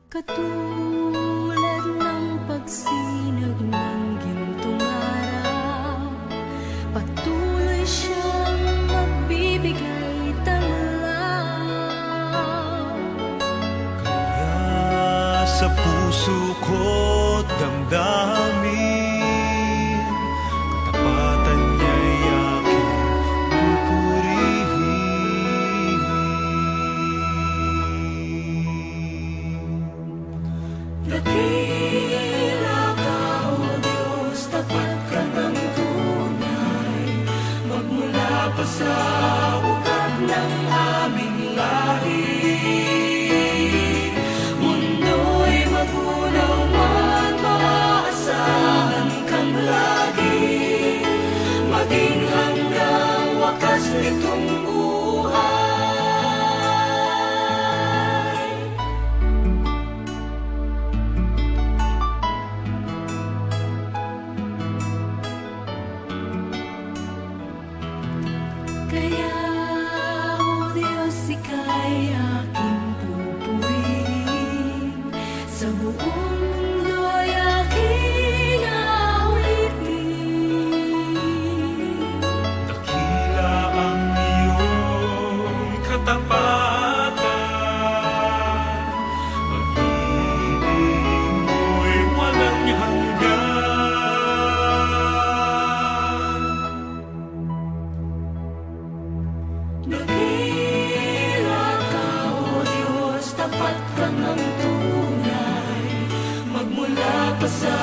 Katulad ng pagsinag ng gintong araw, patuloy siyang magbibigay tanglaw. Kaya sa puso ko't damdamin, katapatan niya'y aking pupurihin. Dakila ka, O Diyos, tapat ka ng tunay, magmula pa sa ugat ng aming lahi. Mundo'y magunaw man, maaasahan kang lagi, maging hanggang wakas nitong buhay. Kaya, O Diyos, ika'y aking pupurihin, sa buong mundo'y aking awitin. Dakila ang iyong katapatan, pag-ibig mo'y walang hanggan. Dakila ka, O Diyos, tapat ka ng tunay, magmula pa sa